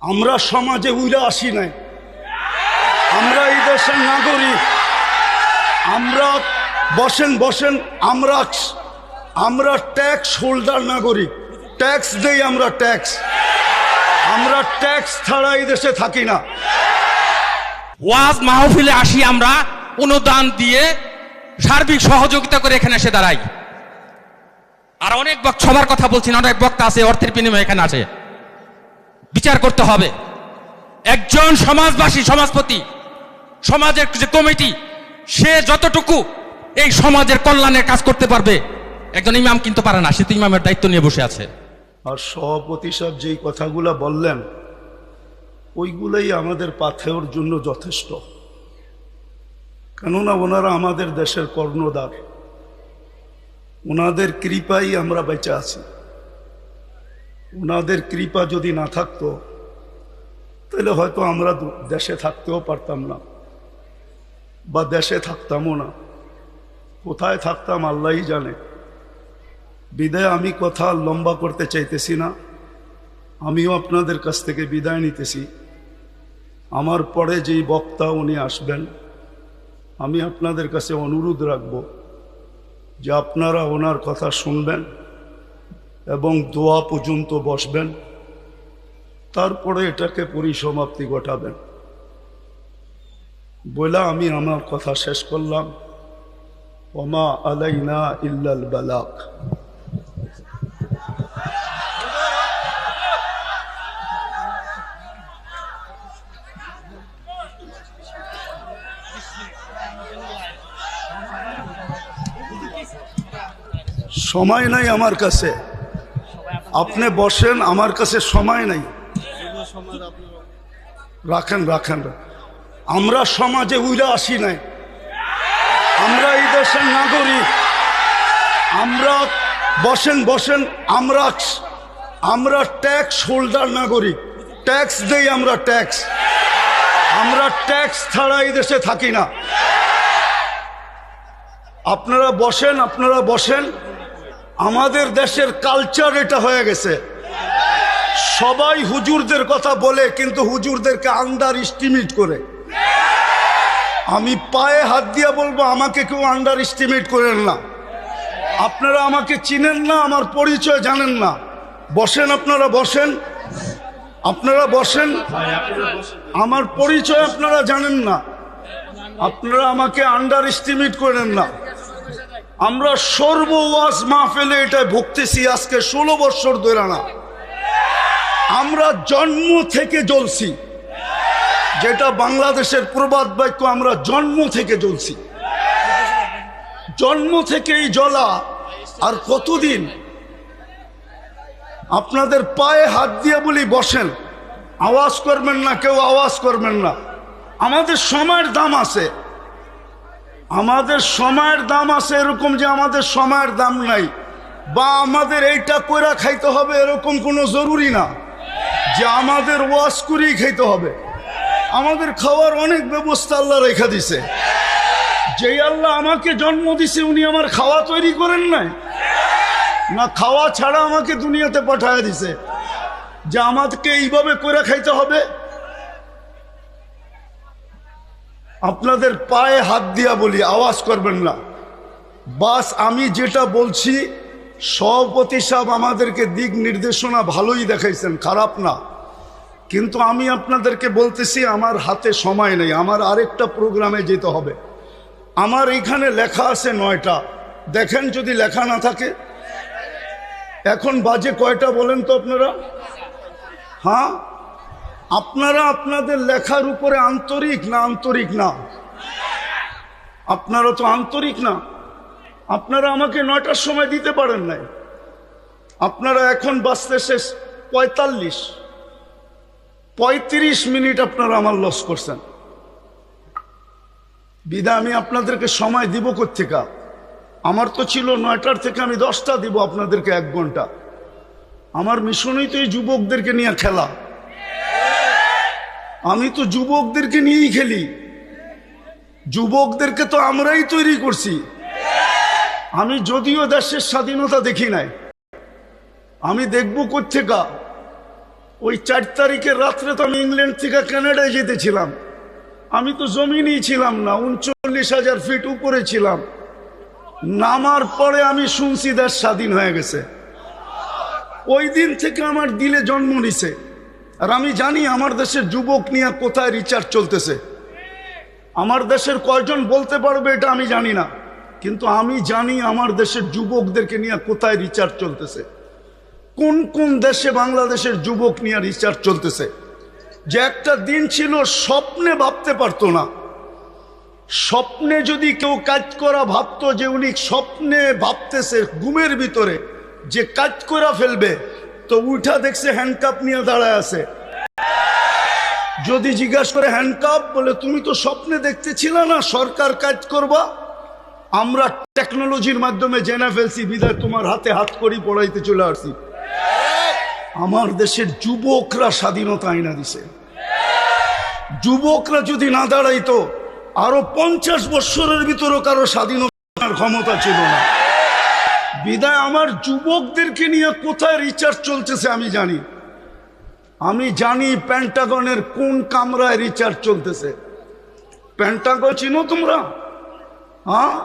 আমরা সমাজে উইরা আসি নাই, আমরা এই দেশের নাগরিক। আমরা বসেন বসেন, আমরা ট্যাক্স হোল্ডার নাগরিক, ট্যাক্স দেই আমরা, আমরা ট্যাক্স ছাড়া এই দেশে থাকি না। ওয়াজ মাহফিলে আসি আমরা, অনুদান দিয়ে সার্বিক সহযোগিতা করে এখানে এসে দাঁড়াই। আর অনেক সবার কথা বলছি না, অনেক বক্তা আছে অর্থের বিনিময়ে এখানে আছে। বিচার করতে হবে। একজন সমাজবাসী, সমাজপতি, সমাজের যে কমিটি, সে যতটুকু এই সমাজের কল্যাণের কাজ করতে পারবে, একজন ইমাম কিন্তু পারে না। সে তো ইমামের দায়িত্ব নিয়ে বসে আছে। আর সভাপতি সাহেব যেই কথাগুলা বললেন, ওইগুলাই আমাদের পাথেয়র জন্য যথেষ্ট। কেননা ওনারা আমাদের দেশের কর্ণধার, ওনাদের কৃপাই আমরা বেঁচে আছি। ওনাদের কৃপা যদি না থাকতো তাহলে হয়তো আমরা দেশে থাকতেও পারতাম না, বা দেশে থাকতামও না। কোথায় থাকতাম আল্লাহই জানে। বিদায় আমি কথা লম্বা করতে চাইতেছি না, আমিও আপনাদের কাছ থেকে বিদায় নিতেছি। আমার পরে যেই বক্তা উনি আসবেন, আমি আপনাদের কাছে অনুরোধ রাখব যে আপনারা ওনার কথা শুনবেন এবং দোয়া পর্যন্ত বসবেন, তারপরে এটাকে পরিসমাপ্তি ঘটাবেন। বলে আমি আমার কথা শেষ করলাম। ওমা আলাইনা ইল্লাল বালাগ। সময় নাই আমার কাছে, আপনি বসেন, আমার কাছে সময় নাই। রাখেন রাখেন, আমরা সমাজে উইরা আসি নাই, আমরা এই দেশের নাগরিক। আমরা বসেন বসেন, আমরা ট্যাক্স হোল্ডার নাগরিক, ট্যাক্স দেই আমরা, আমরা ট্যাক্স ছাড়া এই দেশে থাকি না। আপনারা বসেন। আমাদের দেশের কালচার এটা হয়ে গেছে, সবাই হুজুরদের কথা বলে কিন্তু হুজুরদেরকে আন্ডার এস্টিমেট করে। আমি পায়ে হাত দিয়ে বলবো, আমাকে কেউ আন্ডার এস্টিমেট করেন না। আপনারা আমাকে চিনেন না, আমার পরিচয় জানেন না। বসেন, আপনারা বসেন, আমার পরিচয় আপনারা জানেন না, আপনারা আমাকে আন্ডার এস্টিমেট করেন না। আমরা সর্বওয়াজ মাহফিলে এটা ভুগতেছি আজকে 16 বছর ধরে না। আমরা জন্ম থেকে জ্বলছি, যেটা বাংলাদেশের প্রবাদ বাক্য, আমরা জন্ম থেকে জ্বলছি। জন্ম থেকেই জ্বলা। আর কতদিন? আপনাদের পায়ে হাত দিয়ে বলি বসেন, আওয়াজ করবেন না, কেউ আওয়াজ করবেন না। আমাদের সময়ের দাম আছে, আমাদের সময়ের দাম আছে। এরকম যে আমাদের সময়ের দাম নাই বা আমাদের এইটা কইরা খাইতে হবে এরকম কোনো জরুরি না যে আমাদের ওয়াজ করেই খাইতে হবে। আমাদের খাওয়ার অনেক ব্যবস্থা আল্লাহ রেখা দিছে। যেই আল্লাহ আমাকে জন্ম দিছে, উনি আমার খাওয়া তৈরি করেন নাই না, খাওয়া ছাড়া আমাকে দুনিয়াতে পাঠায় দিছে যে আমাকে এইভাবে কইরা খাইতে হবে। আপনাদের পায়ে হাত দিয়া বলি, আওয়াজ করবেন না। বাস আমি যেটা বলছি, সভাপতি সাহেব আমাদেরকে দিক নির্দেশনা ভালোই দেখাইছেন, খারাপ না। কিন্তু আমি আপনাদেরকে বলতেছি, আমার হাতে সময় নেই, আমার আরেকটা প্রোগ্রামে যেতে হবে। আমার এইখানে লেখা আছে 9টা। দেখেন যদি লেখা না থাকে। এখন বাজে কয়টা বলেন তো আপনারা? হ্যাঁ, আপনারা আপনাদের লেখার উপরে আন্তরিক না? আপনারা তো আন্তরিক না। আপনারা আমাকে 9টার সময় দিতে পারেন নাই। আপনারা এখন বাজতে শেষ 35 মিনিট আপনারা আমার লস করছেন। বিদা আমি আপনাদেরকে সময় দিব কোত্থেকে? আমার তো ছিল 9টার থেকে আমি 10টা দিব আপনাদেরকে 1 ঘন্টা। আমার মিশনই তো এই যুবকদেরকে নিয়ে খেলা। আমি তো যুবকদেরকে নিয়েই খেলি, যুবকদেরকে তো আমরাই তৈরি করছি। আমি যদিও দেশের স্বাধীনতা দেখি নাই, আমি দেখব কোত্থেকে? ওই 4 তারিখের রাত্রে তো আমি ইংল্যান্ড থেকে কানাডায় যেতেছিলাম। আমি তো জমিনেই ছিলাম না, 39,000 ফিট উপরে ছিলাম। নামার পরে আমি শুনছি দেশ স্বাধীন হয়ে গেছে। ওই দিন থেকে আমার দিলে জন্ম নিছে। আর আমি জানি আমার দেশের যুবক নিয়ে কোথায় রিচার্জ চলতেছে। আমার দেশের কয়জন বলতে পারবে এটা আমি জানি না, কিন্তু আমি জানি আমার দেশের যুবকদেরকে নিয়ে কোথায় রিচার্জ চলতেছে, কোন কোন দেশে বাংলাদেশের যুবক নিয়ে রিচার্জ চলতেছে। যে একটা দিন ছিল স্বপ্নে ভাবতে পারতো না। স্বপ্নে যদি কেউ কাজ করা ভাবতো যে উনি স্বপ্নে ভাবতেছে ঘুমের ভিতরে যে কাজ করা ফেলবে, তো উঠা দেখছে হ্যান্ডকাপ নিয়ে দাঁড়ায় আছে। যদি জিজ্ঞাসা করে হ্যান্ডকাপ, বলে তুমি তো স্বপ্নে দেখতেছিল না সরকার কাজ করবা, আমরা টেকনোলজির মাধ্যমে জেনে ফেলছি, বিদায় তোমার হাতে হাত করি পড়াইতে চলে আসছি। আমার দেশের যুবকরা স্বাধীনতা আইনা দিছে। যুবকরা যদি না দাঁড়াইতো আরো 50 বছরের ভিতরে কারো স্বাধীনতার ক্ষমতা ছিল না। বিদায় আমার যুবকদেরকে নিয়ে কোথায় রিচার্জ চলতেছে আমি জানি। আমি জানি পেন্টাগনের কোন কামরায় রিচার্জ চলতেছে। পেন্টাগন চিনো তোমরা? হ্যাঁ,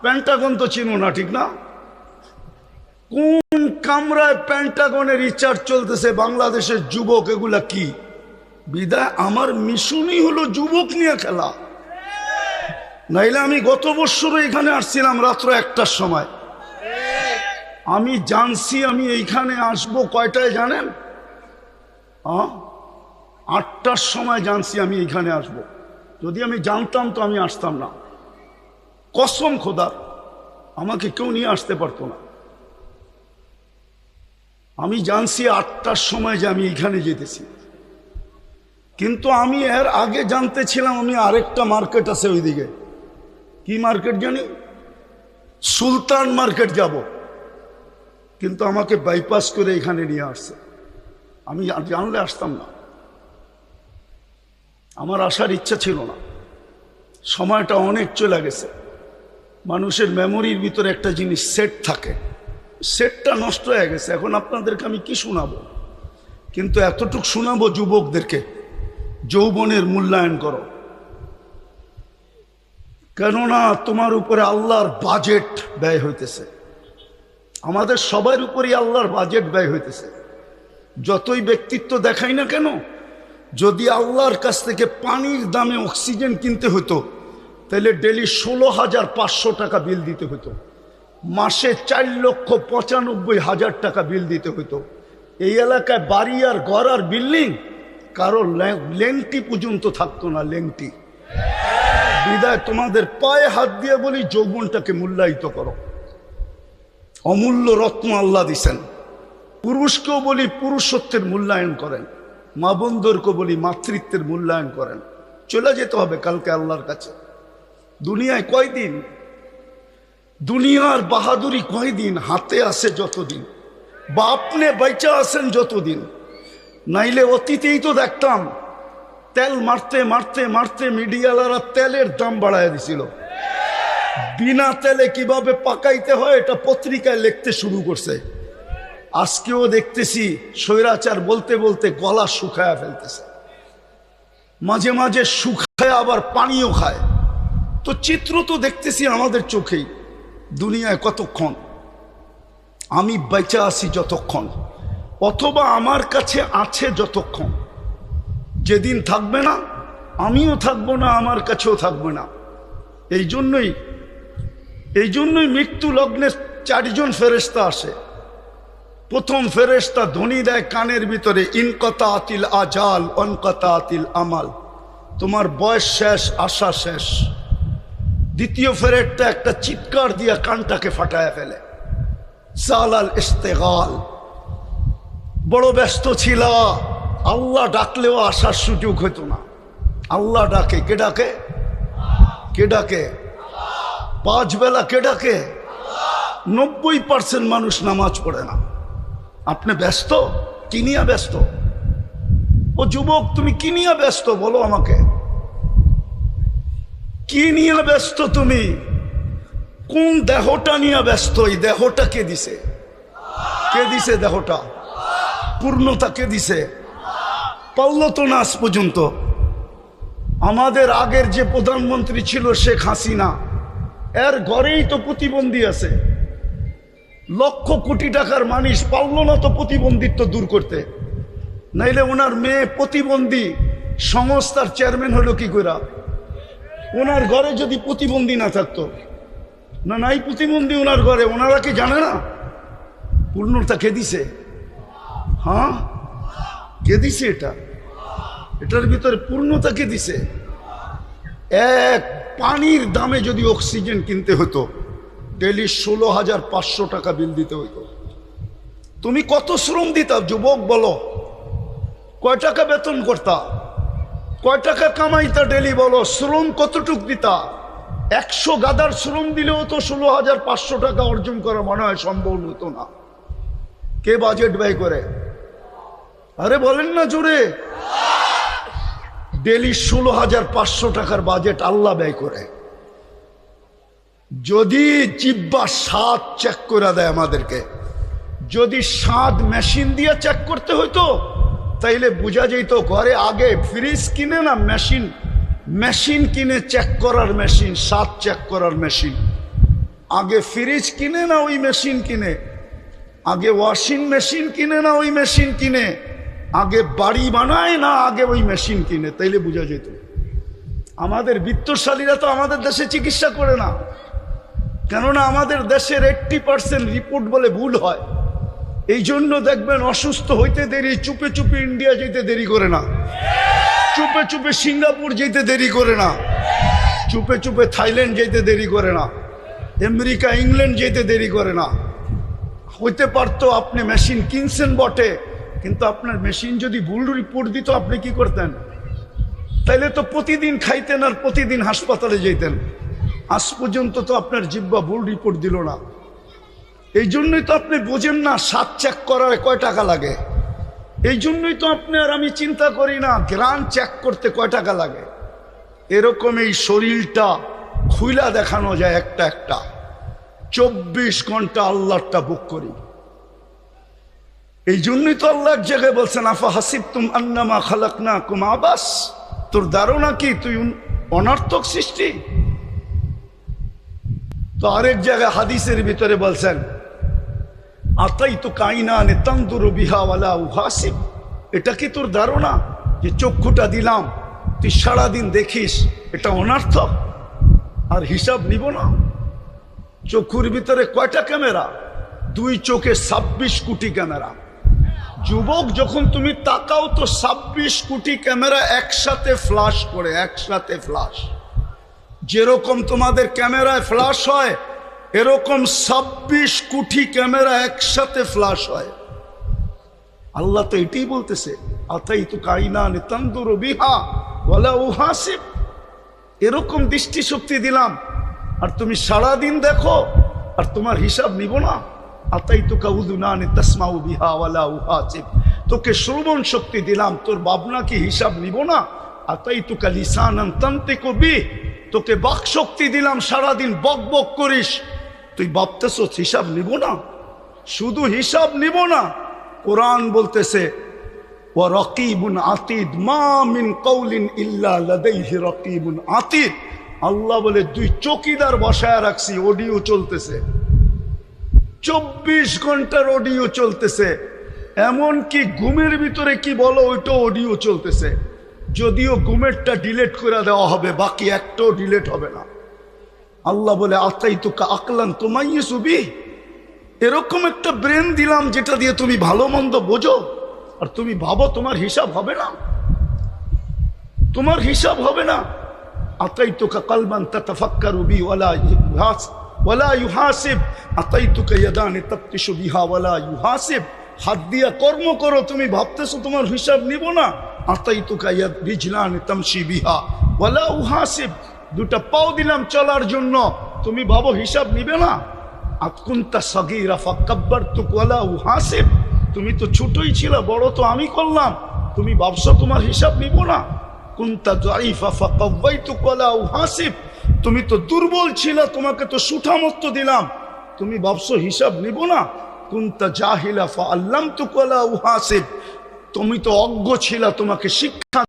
পেন্টাগন তো চিনো না, ঠিক না? কোন কামরায় পেন্টাগনে রিচার্জ চলতেছে বাংলাদেশের যুবক, এগুলা কি? বিদায় আমার মিশনই হলো যুবক নিয়ে খেলা। নাইলে আমি গত বছর এখানে আসছিলাম রাত্র 1টার সময়। আমি জানছি আমি এইখানে আসবো কয়টায় জানেন? 8টার সময় জানছি আমি এইখানে আসব। যদি আমি জানতাম তো আমি আসতাম না। কসম খোদার, আমাকে কেউ নিয়ে আসতে পারতো না। আমি জানছি 8টার সময় যে আমি এইখানে যেতেছি, কিন্তু আমি এর আগে জানতে ছিলাম আমি আরেকটা মার্কেট আছে ওইদিকে। কি মার্কেট জানি? সুলতান মার্কেট যাব, কিন্তু আমাকে বাইপাস করে এখানে নিয়ে আসছে। আমি জানলে আসতাম না, আমার আসার ইচ্ছা ছিল না। সময়টা অনেক চলে গেছে। মানুষের মেমোরির ভিতরে একটা জিনিস সেট থাকে, সেটটা নষ্ট হয়ে গেছে। এখন আপনাদেরকে আমি কি শোনাবো, কিন্তু এতটুক শোনাবো যুবকদেরকে, যৌবনের মূল্যায়ন করো। কেননা তোমার উপরে আল্লাহর বাজেট ব্যয় হইতেছে। আমাদের সবার উপরই আল্লাহর বাজেট ব্যয় হইতেছে। যতই ব্যক্তিত্ব দেখাই না কেন, যদি আল্লাহর কাছ থেকে পানির দামে অক্সিজেন কিনতে হতো, তাহলে ডেলি 16,500 টাকা বিল দিতে হতো, মাসে 4,95,000 টাকা বিল দিতে হতো। এই এলাকায় বাড়ি আর ঘর আর বিল্ডিং কারো লেংটি পর্যন্ত থাকতো না, লেংটি। বিদায় তোমাদের পায়ে হাত দিয়ে বলি, যৌবনটাকে মূল্যায়িত করো। অমূল্য রত্ন আল্লাহ দিছেন। পুরুষকেও বলি পুরুষত্বের মূল্যায়ন করেন, মা বোনদেরকে বলি মাতৃত্বের মূল্যায়ন করেন। চলে যেতে হবে কালকে আল্লাহর কাছে। দুনিয়ায় কয়দিন? দুনিয়ার বাহাদুরি কয়দিন? হাতে আছে যতদিন, বা আপনি বাইচা আছেন যতদিন। নাইলে অতীতেই তো দেখতাম তেল মারতে মারতে মারতে মিডিয়ালারা তেলের দাম বাড়ায় দিছিল। বিনা তেলে কিভাবে পাকাইতে হয় এটা পত্রিকায় লিখতে শুরু করছে। আজকেও দেখতেছি স্বৈরাচার বলতে বলতে গলা শুকায় ফেলতেছে, মাঝে মাঝে শুকায় আবার পানিও খায়। তো চিত্র তো দেখতেছি আমাদের চোখেই। দুনিয়ায় কতক্ষণ? আমি বেঁচে আছি যতক্ষণ, অথবা আমার কাছে আছে যতক্ষণ। যেদিন থাকবে না আমিও থাকবো না, আমার কাছেও থাকবে না। এই জন্যই মৃত্যু লগ্নে 4 জন ফেরেশতা আসে। প্রথম ফেরেশতা ধ্বনি দেয় কানের ভিতরে, ইনকাতাতিল আজাল অনকাতাতিল আমাল, তোমার বয়স শেষ, আশা শেষ। দ্বিতীয় ফেরেশতা একটা চিৎকার দিয়া কানটাকে ফাটায় ফেলে, সালাল ইস্তেগাল, বড় ব্যস্ত ছিল, আল্লাহ ডাকলেও আসার সুযোগ হতো না। আল্লাহ ডাকে, কে ডাকে? কে ডাকে? 5 বেলা কে ডাকে? 90% মানুষ নামাজ পড়ে না। আপনি ব্যস্ত? কি নিয়ে ব্যস্ত? ও যুবক, তুমি কি নিয়ে ব্যস্ত বলো আমাকে? কি নিয়ে ব্যস্ত তুমি? কোন দেহটা নিয়ে ব্যস্ত? এই দেহটা কে দিছে? কে দিছে দেহটা? পূর্ণতা কে দিছে? পারল তো না আজ পর্যন্ত। আমাদের আগের যে প্রধানমন্ত্রী ছিল শেখ হাসিনা, এর ঘরেই তো প্রতিবন্ধী আছে। লক্ষ কোটি টাকার মানুষ পারল না তো প্রতিবন্ধিত্ব দূর করতে। নাইলে ওনার মেয়ে প্রতিবন্ধী সংস্থার চেয়ারম্যান হলো কি করে? ওনার ঘরে যদি প্রতিবন্ধী না থাকতো, না নাই প্রতিবন্ধী ওনার ঘরে, ওনারা কি জানে না? পূর্ণতা কে দিছে? হ্যাঁ, কে দিছে? এটার ভিতরে পূর্ণতা কে দিছে? এক পানির দামে যদি অক্সিজেন কিনতে হতো, ডেলি 16,500 টাকা বিল দিতে হইতো। তুমি কত শ্রম দিতা যুবক বলো? কয় টাকা বেতন করতা? কয় টাকা কামাইতা ডেলি বলো? শ্রম কতটুক দিতা? 100 গাদার শ্রম দিলেও তো 16,500 টাকা অর্জন করা মনে হয় সম্ভব হতো না। কে বাজেট ব্যয় করে? আরে বলেন না জোরে। ডেলি 16,500 টাকার বাজেট আল্লাহ ব্যয় করে। যদি জিব্বা স্বাদ চেক করে দেয় আমাদেরকে, যদি স্বাদ মেশিন দিয়ে চেক করতে হইতো তাইলে বোঝা যেত ঘরে আগে ফ্রিজ কিনে না মেশিন কিনে চেক করার মেশিন, স্বাদ চেক করার মেশিন। আগে ফ্রিজ কিনে না ওই মেশিন কিনে, আগে ওয়াশিং মেশিন কিনে না ওই মেশিন কিনে, আগে বাড়ি বানায় না আগে ওই মেশিন কিনে, তাইলে বোঝা যেত। আমাদের বিত্তশালীরা তো আমাদের দেশে চিকিৎসা করে না, কেননা আমাদের দেশের 80% রিপোর্ট বলে ভুল হয়। এই জন্য দেখবেন অসুস্থ হইতে দেরি, চুপে চুপে ইন্ডিয়া যেতে দেরি করে না, চুপে চুপে সিঙ্গাপুর যেতে দেরি করে না, চুপে চুপে থাইল্যান্ড যেতে দেরি করে না, আমেরিকা ইংল্যান্ড যেতে দেরি করে না। হইতে পারতো আপনি মেশিন কিনছেন বটে, কিন্তু আপনার মেশিন যদি ভুল রিপোর্ট দিত আপনি কি করতেন? তাইলে তো প্রতিদিন খাইতেন আর প্রতিদিন হাসপাতালে যেতেন। আজ পর্যন্ত তো আপনার জিব্বা ভুল রিপোর্ট দিল না। এই জন্যই তো আপনি বোঝেন না স্বাদ চেক করার কয় টাকা লাগে। এই জন্যই তো আপনি আর আমি চিন্তা করি না গ্রান চেক করতে কয় টাকা লাগে। এরকম এই শরীরটা খুইলা দেখানো যায় একটা একটা। 24 ঘন্টা আল্লাহটা বুক করি। এই জন্যই তো আল্লাহ এক জায়গায় বলছেন, আফা হাসিবতুম আন্নামা খালাকনাকুম আবাস, তোর ধারণা কি তুই অনর্থক সৃষ্টি? তো আরেক জায়গায় হাদিসের ভিতরে বলছেন, আতাইতু কাইনানে তানদুরু বিহা ওয়ালা উহাসিব, এটা কি তোর ধারণা যে চক্ষুটা দিলাম তুই সারাদিন দেখিস, এটা অনর্থক আর হিসাব নিব না? চক্ষুর ভিতরে কয়টা ক্যামেরা? 2 চোখে 26 কোটি ক্যামেরা। যুবক যখন তুমি তাকাও তো 26 কোটি ক্যামেরা একসাথে ফ্লাশ করে, একসাথে ফ্লাশ। যেরকম তোমাদের ক্যামেরায় ফ্লাশ হয় এরকম 26 কোটি ক্যামেরা একসাথে ফ্লাশ হয়। আল্লাহ তো এটাই বলতেছে, আতাইতু কাইনানে তানদুরু বিহা ওয়ালা উহাসিব, এরকম দৃষ্টিশক্তি দিলাম আর তুমি সারাদিন দেখো আর তোমার হিসাব নিব না। আতাইতুকা উযুনানি তাসমাউ বিহা ওয়ালা উহাসিব, তোকে শ্রবণ শক্তি দিলাম, তোর ভাবনা কি হিসাব নিব না? আতাইতুকা লিসানান তানতিকু বিহি, তোকে বাক শক্তি দিলাম, সারাদিন বক বক করিস, তুই ভাবতেছস হিসাব নিব না? শুধু হিসাব নিব না, কোরআন বলতেছে ওয়া রাকিবুন আতীদ, মা মিন কওলিন ইল্লা লাদাইহি রাকিবুন আতীদ। আল্লাহ বলে 2 চৌকিদার বসায় রাখছি, অডিও চলতেছে, 24 ঘন্টার অডিও চলতেছে। এমন কি ঘুমের ভিতরে কি বলো ওইটা অডিও চলতেছে। যদিও ঘুমেরটা ডিলেট করে দেওয়া হবে, বাকি একটাও ডিলেট হবে না। আল্লাহ বলে আতাইতুকা আকলান তুমাইয়িসু বিহি, এরকম একটা ব্রেন দিলাম যেটা দিয়ে তুমি ভালো মন্দ বোঝো, আর তুমি ভাবো তোমার হিসাব হবে না, তোমার হিসাব হবে না। আতাইতুকা কলবান তাতাফাক্কারু বিহি ওয়ালা ইউহাসিব, আতাইতুকা ইয়াদানি তাবতিশু বিহা ওয়ালা ইউহাসিব, হাত দিয়া কর্ম করো, তুমি ভাবতেছো তোমার হিসাব নিব না। আতাইতুকা ইয়াদ রিজলানি তামশি বিহা ওয়ালা উহাসিব, 2টা পাও দিলাম চলার জন্য, তুমি ভাবো হিসাব নিবে না। আতকুনতা সাগীরা ফাকাব্বারতুকা ওয়ালা উহাসিব, তুমি তো ছোটই ছিলা, বড় তো আমি করলাম, তুমি ভাবছো তোমার হিসাব নিব না। কুনতা যায়ীফা ফাকাওয়াইতুকা ওয়ালা উহাসিব, তুমি তো দুর্বল ছিলা, তোমাকে তো সুঠামত্ব দিলাম, তুমি ভাবছো হিসাব নিব না। কুনতা জাহিলা ফাআল্লামতুকা ওয়ালা উহাসিব, তুমি তো অজ্ঞ ছিলা, তোমাকে শিক্ষা